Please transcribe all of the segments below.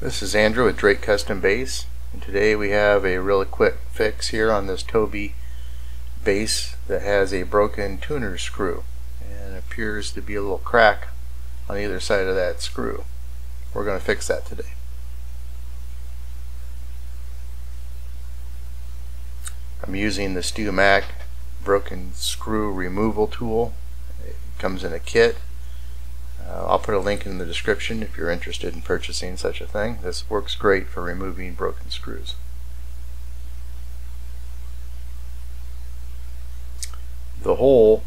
This is Andrew with Drake Custom Base, and today we have a really quick fix here on this Toby base that has a broken tuner screw, and it appears to be a little crack on either side of that screw. We're going to fix that today. I'm using the StewMac broken screw removal tool. It comes in a kit. I'll put a link in the description if you're interested in purchasing such a thing. This works great for removing broken screws. The hole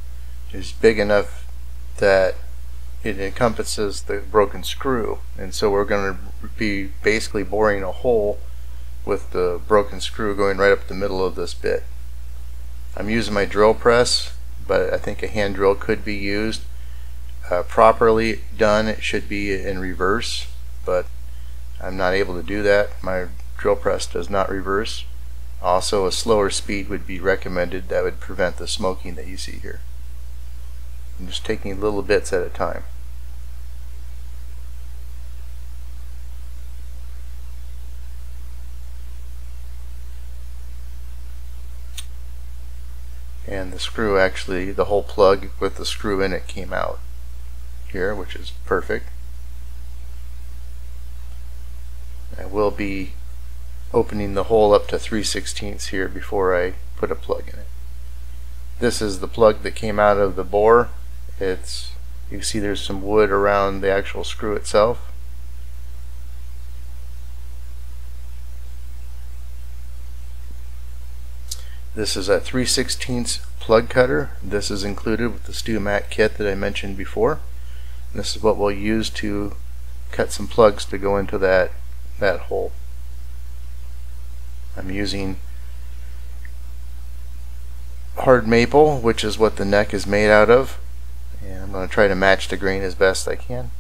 is big enough that it encompasses the broken screw, and so we're going to be basically boring a hole with the broken screw going right up the middle of this bit. I'm using my drill press, but I think a hand drill could be used. Properly done, it should be in reverse, but I'm not able to do that. My drill press does not reverse. Also, a slower speed would be recommended. That would prevent the smoking that you see here. I'm just taking little bits at a time. And the screw, actually, the whole plug with the screw in it came out here, which is perfect. I will be opening the hole up to 3/16 here before I put a plug in it. This is the plug that came out of the bore. You can see there's some wood around the actual screw itself. This is a 3/16 plug cutter. This is included with the StewMac kit that I mentioned before. This is what we'll use to cut some plugs to go into that hole. I'm using hard maple, which is what the neck is made out of, and I'm going to try to match the grain as best I can.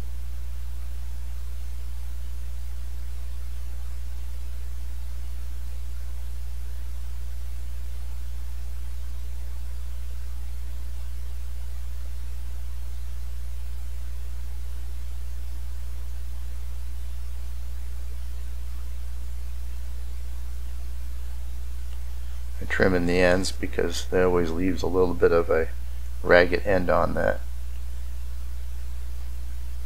Trimming the ends because that always leaves a little bit of a ragged end on that.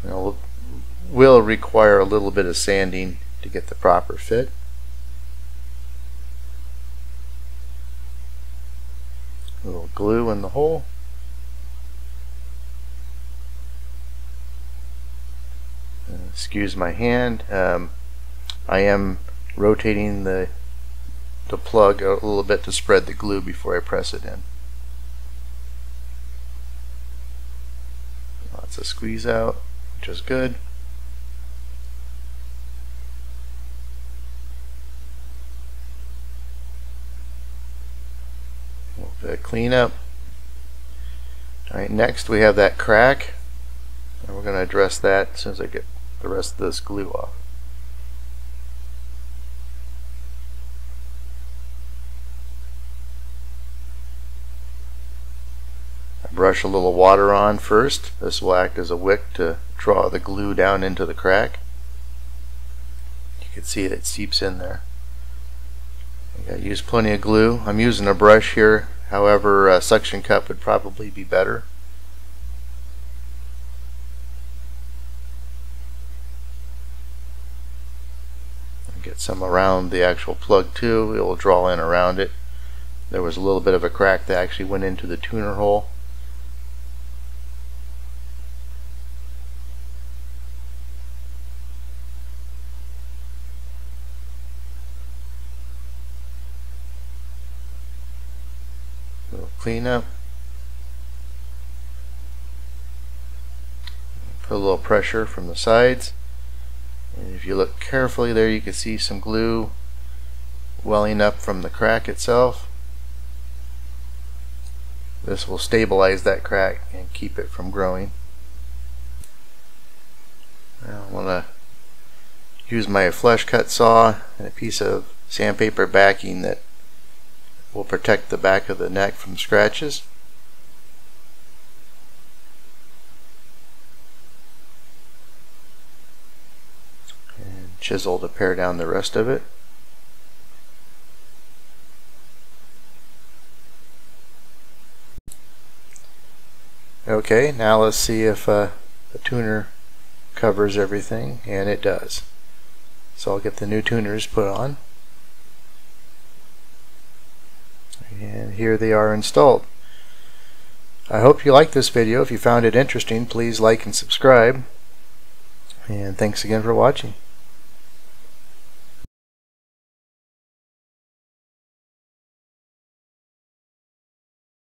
Will require a little bit of sanding to get the proper fit. A little glue in the hole. Excuse my hand. I am rotating the plug a little bit to spread the glue before I press it in. Lots of squeeze out, which is good. A little bit of cleanup. Alright, next we have that crack, and we're going to address that as soon as I get the rest of this glue off. Brush a little water on first. This will act as a wick to draw the glue down into the crack. You can see it seeps in there. You gotta use plenty of glue. I'm using a brush here, however a suction cup would probably be better. Get some around the actual plug too. It will draw in around it. There was a little bit of a crack that actually went into the tuner hole. Clean up. Put a little pressure from the sides, and if you look carefully there, you can see some glue welling up from the crack itself. This will stabilize that crack and keep it from growing. Now I want to use my flush cut saw and a piece of sandpaper backing that will protect the back of the neck from scratches. chisel to pare down the rest of it. Okay, now let's see if the tuner covers everything, and it does. So I'll get the new tuners put on, and here they are installed. I hope you liked this video. If you found it interesting, please like and subscribe, and thanks again for watching.